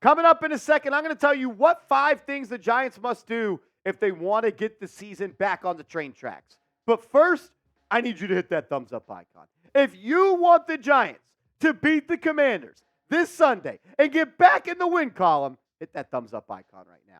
Coming up in a second, I'm going to tell you what 5 things the Giants must do if they want to get the season back on the train tracks. But first, I need you to hit that thumbs up icon. If you want the Giants to beat the Commanders this Sunday and get back in the win column, hit that thumbs up icon right now.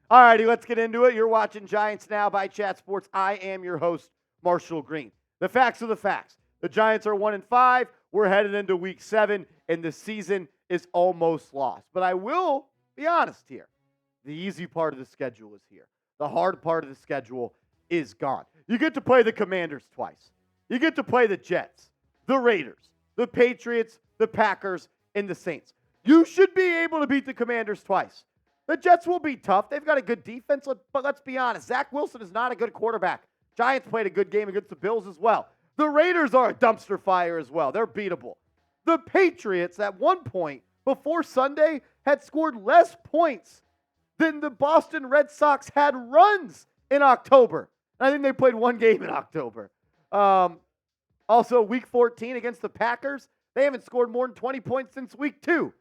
All righty, let's get into it. You're watching Giants Now by Chat Sports. I am your host, Marshall Green. The facts are the facts. The Giants are 1-5. We're headed into week 7, and the season is almost lost. But I will be honest here. The easy part of the schedule is here. The hard part of the schedule is gone. You get to play the Commanders twice. You get to play the Jets, the Raiders, the Patriots, the Packers, and the Saints. You should be able to beat the Commanders twice. The Jets will be tough. They've got a good defense, but let's be honest. Zach Wilson is not a good quarterback. Giants played a good game against the Bills as well. The Raiders are a dumpster fire as well. They're beatable. The Patriots, at one point, before Sunday, had scored less points than the Boston Red Sox had runs in October. I think they played one game in October. Also, week 14 against the Packers, they haven't scored more than 20 points since week 2.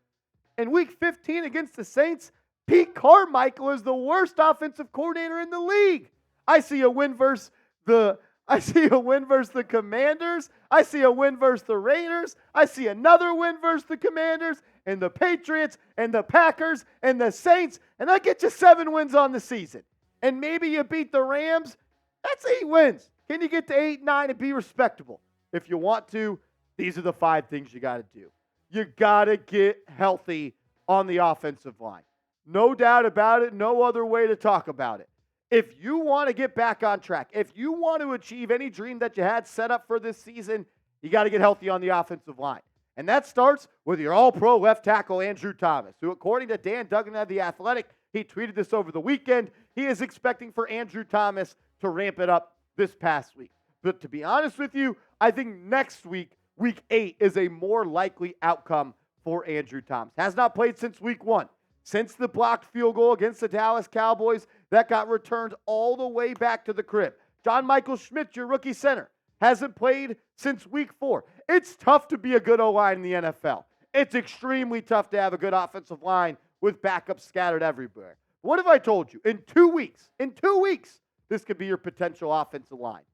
In week 15 against the Saints, Pete Carmichael is the worst offensive coordinator in the league. I see a win versus the Commanders. I see a win versus the Raiders. I see another win versus the Commanders and the Patriots and the Packers and the Saints, and that gets you 7 wins on the season. And maybe you beat the Rams. That's 8 wins. Can you get to 8, 9 and be respectable? If you want to, these are the 5 things you got to do. You got to get healthy on the offensive line. No doubt about it. No other way to talk about it. If you want to get back on track, if you want to achieve any dream that you had set up for this season, you got to get healthy on the offensive line. And that starts with your all-pro left tackle, Andrew Thomas, who, according to Dan Duggan of The Athletic, he tweeted this over the weekend, he is expecting for Andrew Thomas to ramp it up this past week. But to be honest with you, I think next week, week 8, is a more likely outcome for Andrew Thomas. Has not played since week 1. Since the blocked field goal against the Dallas Cowboys, that got returned all the way back to the crib. John Michael Schmitz, your rookie center, hasn't played since week 4. It's tough to be a good O-line in the NFL. It's extremely tough to have a good offensive line with backups scattered everywhere. What if I told you, in 2 weeks, this could be your potential offensive line?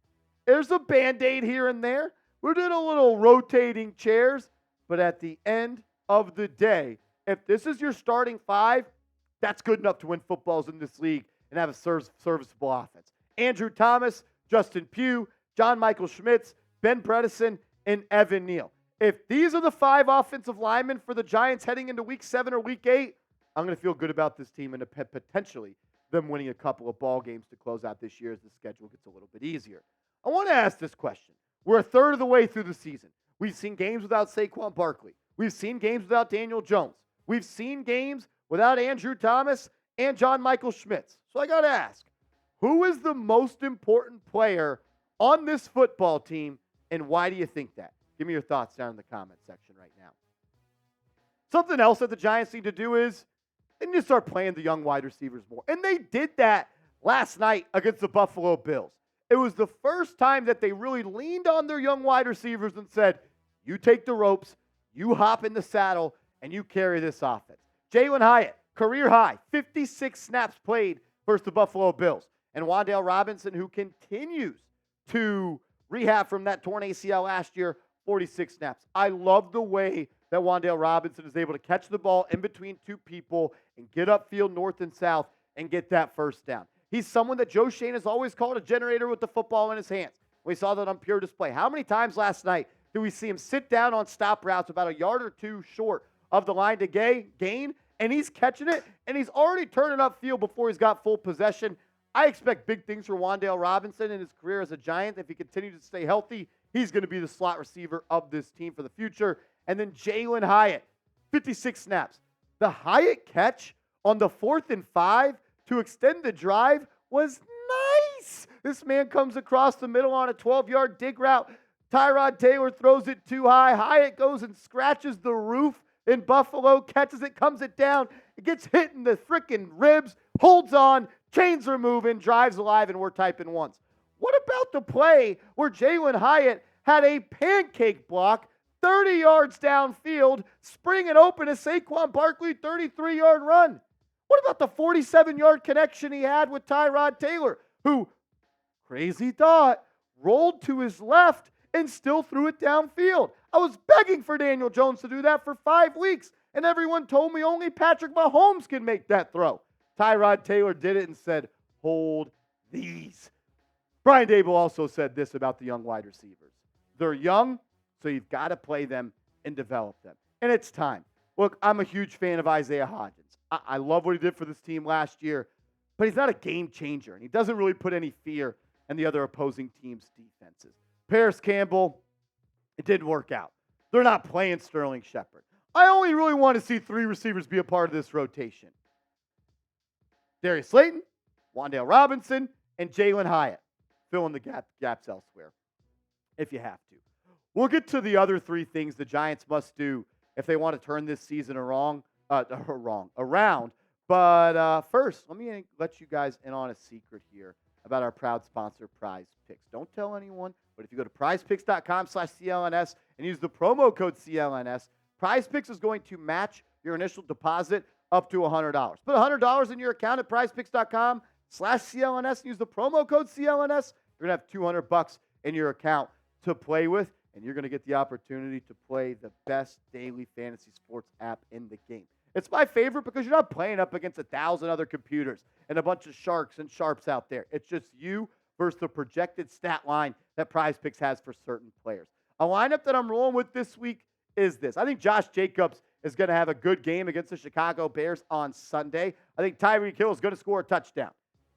There's a Band-Aid here and there. We're doing a little rotating chairs, but at the end of the day, if this is your starting 5, that's good enough to win footballs in this league and have a serviceable offense. Andrew Thomas, Justin Pugh, John Michael Schmitz, Ben Bredesen, and Evan Neal. If these are the 5 offensive linemen for the Giants heading into week 7 or week 8, I'm going to feel good about this team and potentially them winning a couple of ball games to close out this year as the schedule gets a little bit easier. I want to ask this question. We're a third of the way through the season. We've seen games without Saquon Barkley. We've seen games without Daniel Jones. We've seen games without Andrew Thomas and John Michael Schmitz. So I got to ask, who is the most important player on this football team, and why do you think that? Give me your thoughts down in the comment section right now. Something else that the Giants need to do is they need to start playing the young wide receivers more. And they did that last night against the Buffalo Bills. It was the first time that they really leaned on their young wide receivers and said, you take the ropes, you hop in the saddle, and you carry this offense. Jalen Hyatt, career high, 56 snaps played versus the Buffalo Bills. And Wan'Dale Robinson, who continues to rehab from that torn ACL last year, 46 snaps. I love the way that Wan'Dale Robinson is able to catch the ball in between 2 people and get upfield north and south and get that first down. He's someone that Joe Shane has always called a generator with the football in his hands. We saw that on pure display. How many times last night did we see him sit down on stop routes about a yard or 2 short of the line to gain, and he's catching it, and he's already turning upfield before he's got full possession. I expect big things for Wan'Dale Robinson in his career as a Giant. If he continues to stay healthy, he's going to be the slot receiver of this team for the future. And then Jalen Hyatt, 56 snaps. The Hyatt catch on the 4th and 5 to extend the drive was nice. This man comes across the middle on a 12-yard dig route. Tyrod Taylor throws it too high. Hyatt goes and scratches the roof in Buffalo, catches it, comes it down. It gets hit in the freaking ribs, holds on, chains are moving, drives alive, and we're typing once. What about the play where Jalen Hyatt had a pancake block 30 yards downfield, springing open a Saquon Barkley 33-yard run? What about the 47-yard connection he had with Tyrod Taylor, who, crazy thought, rolled to his left and still threw it downfield? I was begging for Daniel Jones to do that for 5 weeks, and everyone told me only Patrick Mahomes can make that throw. Tyrod Taylor did it and said, hold these. Brian Daboll also said this about the young wide receivers. They're young, so you've got to play them and develop them. And it's time. Look, I'm a huge fan of Isaiah Hodgins. I love what he did for this team last year, but he's not a game changer, and he doesn't really put any fear in the other opposing team's defenses. Paris Campbell, it didn't work out. They're not playing Sterling Shepard. I only really want to see 3 receivers be a part of this rotation. Darius Slayton, Wan'Dale Robinson, and Jalen Hyatt. Fill in the gaps elsewhere if you have to. We'll get to the other 3 things the Giants must do if they want to turn this season around. But first, let me let you guys in on a secret here about our proud sponsor, Prize Picks. Don't tell anyone, but if you go to prizepicks.com/CLNS and use the promo code CLNS, Prize Picks is going to match your initial deposit up to $100. Put $100 in your account at prizepicks.com/CLNS and use the promo code CLNS. You're going to have $200 in your account to play with, and you're going to get the opportunity to play the best daily fantasy sports app in the game. It's my favorite because you're not playing up against 1,000 other computers and a bunch of sharks and sharps out there. It's just you versus the projected stat line that Prize Picks has for certain players. A lineup that I'm rolling with this week is this. I think Josh Jacobs is going to have a good game against the Chicago Bears on Sunday. I think Tyreek Hill is going to score a touchdown.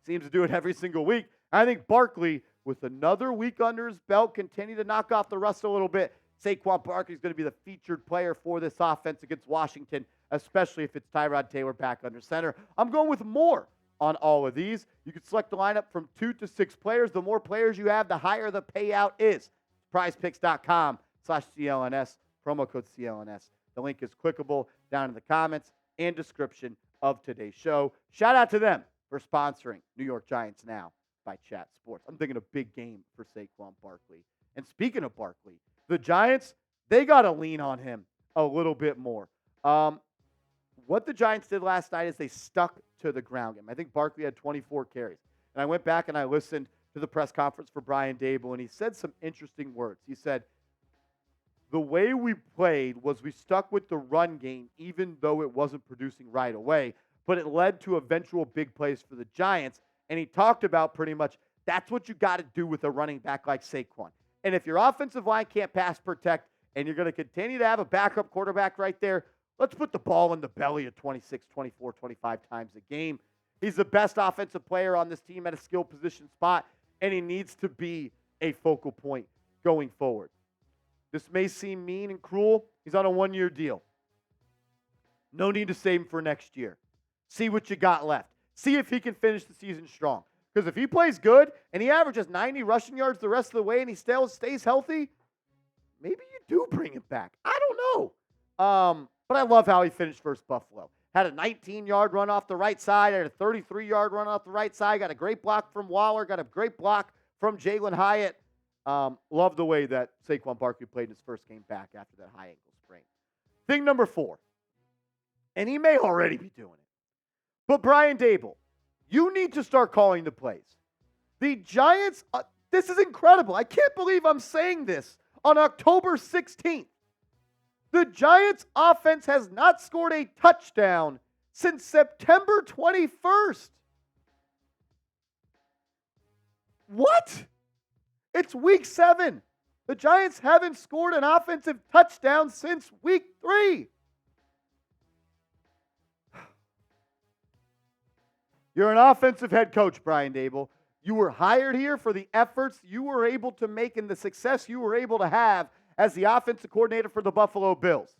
Seems to do it every single week. I think Barkley, with another week under his belt, continue to knock off the rust a little bit. Saquon Barkley is going to be the featured player for this offense against Washington, especially if it's Tyrod Taylor back under center. I'm going with more on all of these. You can select the lineup from 2 to 6 players. The more players you have, the higher the payout is. PrizePicks.com/CLNS, promo code CLNS. The link is clickable down in the comments and description of today's show. Shout out to them for sponsoring New York Giants Now by Chat Sports. I'm thinking a big game for Saquon Barkley. And speaking of Barkley, the Giants, they got to lean on him a little bit more. What the Giants did last night is they stuck to the ground game. I think Barkley had 24 carries. And I went back and I listened to the press conference for Brian Daboll, and he said some interesting words. He said, the way we played was we stuck with the run game even though it wasn't producing right away, but it led to eventual big plays for the Giants. And he talked about pretty much that's what you got to do with a running back like Saquon. And if your offensive line can't pass protect and you're going to continue to have a backup quarterback right there, let's put the ball in the belly of 26, 24, 25 times a game. He's the best offensive player on this team at a skill position spot, and he needs to be a focal point going forward. This may seem mean and cruel. He's on a 1-year deal. No need to save him for next year. See what you got left. See if he can finish the season strong. Because if he plays good and he averages 90 rushing yards the rest of the way and he still stays healthy, maybe you do bring him back. I don't know. But I love how he finished versus Buffalo. Had a 19-yard run off the right side, had a 33-yard run off the right side, got a great block from Waller, got a great block from Jalen Hyatt. Love the way that Saquon Barkley played in his first game back after that high ankle sprain. Thing number 4, and he may already be doing it, but Brian Daboll, you need to start calling the plays. The Giants, this is incredible. I can't believe I'm saying this on October 16th. The Giants' offense has not scored a touchdown since September 21st. What? It's week 7. The Giants haven't scored an offensive touchdown since week 3. You're an offensive head coach, Brian Daboll. You were hired here for the efforts you were able to make and the success you were able to have as the offensive coordinator for the Buffalo Bills.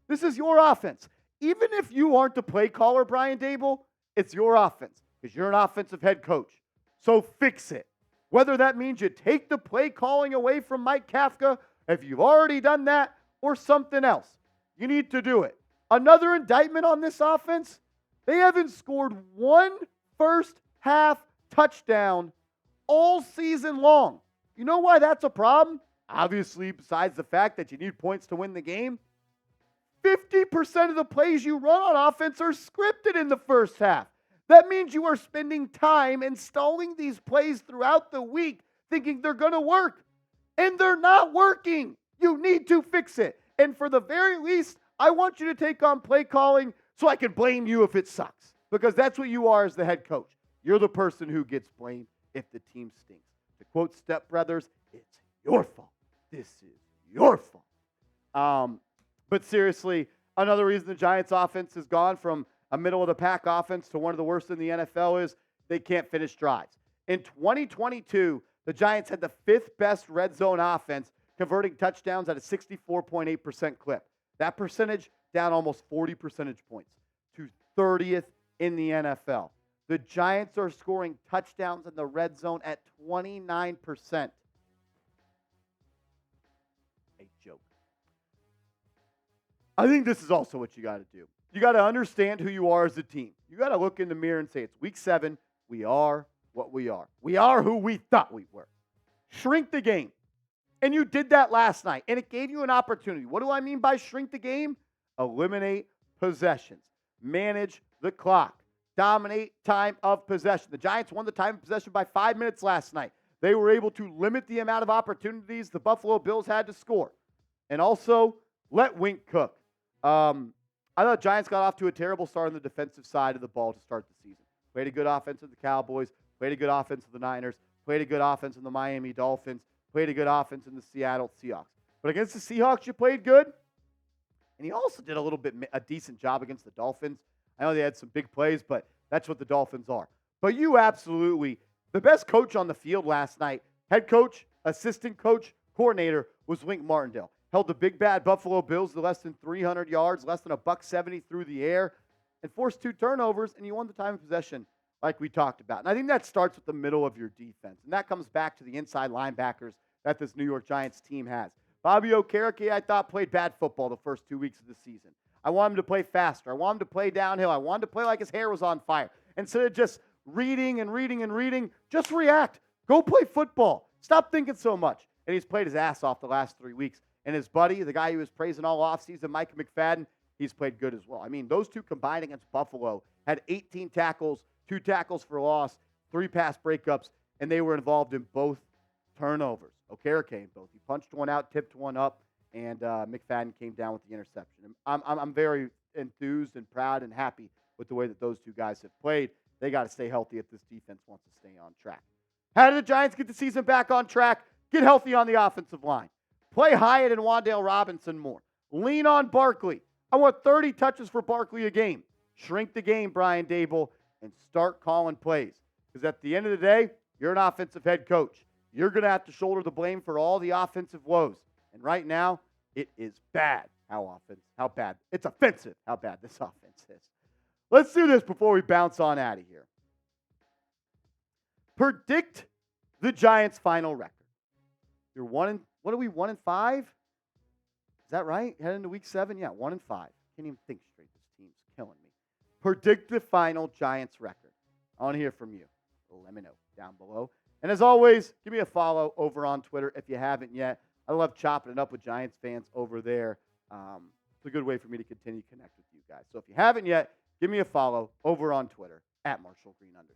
This is your offense. Even if you aren't the play caller, Brian Daboll, it's your offense because you're an offensive head coach. So fix it. Whether that means you take the play calling away from Mike Kafka, if you've already done that, or something else, you need to do it. Another indictment on this offense, they haven't scored one first half touchdown all season long. You know why that's a problem? Obviously, besides the fact that you need points to win the game, 50% of the plays you run on offense are scripted in the first half. That means you are spending time installing these plays throughout the week thinking they're going to work, and they're not working. You need to fix it. And for the very least, I want you to take on play calling so I can blame you if it sucks, because that's what you are as the head coach. You're the person who gets blamed if the team stinks. To quote Step Brothers, it's your fault. This is your fault. But seriously, another reason the Giants offense has gone from a middle-of-the-pack offense to one of the worst in the NFL is they can't finish drives. In 2022, the Giants had the 5th best red zone offense, converting touchdowns at a 64.8% clip. That percentage down almost 40 percentage points to 30th in the NFL. The Giants are scoring touchdowns in the red zone at 29%. A joke. I think this is also what you got to do. You got to understand who you are as a team. You got to look in the mirror and say, it's week 7. We are what we are. We are who we thought we were. Shrink the game. And you did that last night, and it gave you an opportunity. What do I mean by shrink the game? Eliminate possessions. Manage the clock. Dominate time of possession. The Giants won the time of possession by 5 minutes last night. They were able to limit the amount of opportunities the Buffalo Bills had to score. And also, let Wink cook. I thought Giants got off to a terrible start on the defensive side of the ball to start the season. Played a good offense with the Cowboys. Played a good offense with the Niners. Played a good offense with the Miami Dolphins. Played a good offense in the Seattle Seahawks. But against the Seahawks, you played good. And he also did a decent job against the Dolphins. I know they had some big plays, but that's what the Dolphins are. But you absolutely, the best coach on the field last night, head coach, assistant coach, coordinator, was Wink Martindale. Held the big bad Buffalo Bills to less than 300 yards, less than $170 through the air, and forced 2 turnovers, and you won the time of possession like we talked about. And I think that starts with the middle of your defense. And that comes back to the inside linebackers that this New York Giants team has. Bobby Okereke, I thought, played bad football the first 2 weeks of the season. I want him to play faster. I want him to play downhill. I want him to play like his hair was on fire. Instead of just reading, just react. Go play football. Stop thinking so much. And he's played his ass off the last 3 weeks. And his buddy, the guy he was praising all offseason, Micah McFadden, he's played good as well. I mean, those two combined against Buffalo had 18 tackles, 2 tackles for loss, 3 pass breakups, and they were involved in both turnovers. Okereke in both. He punched one out, tipped one up, and McFadden came down with the interception. I'm very enthused and proud and happy with the way that those two guys have played. They got to stay healthy if this defense wants to stay on track. How did the Giants get the season back on track? Get healthy on the offensive line. Play Hyatt and Wan'Dale Robinson more. Lean on Barkley. I want 30 touches for Barkley a game. Shrink the game, Brian Daboll, and start calling plays. Because at the end of the day, you're an offensive head coach. You're going to have to shoulder the blame for all the offensive woes. And right now, it is bad how bad. It's offensive how bad this offense is. Let's do this before we bounce on out of here. Predict the Giants' final record. You're 1-5? Is that right? Heading into week 7? Yeah, 1-5. Can't even think straight. This team's killing me. Predict the final Giants record. I want to hear from you. Let me know down below. And as always, give me a follow over on Twitter if you haven't yet. I love chopping it up with Giants fans over there. It's a good way for me to continue to connect with you guys. So if you haven't yet, give me a follow over on Twitter @MarshallGreen_.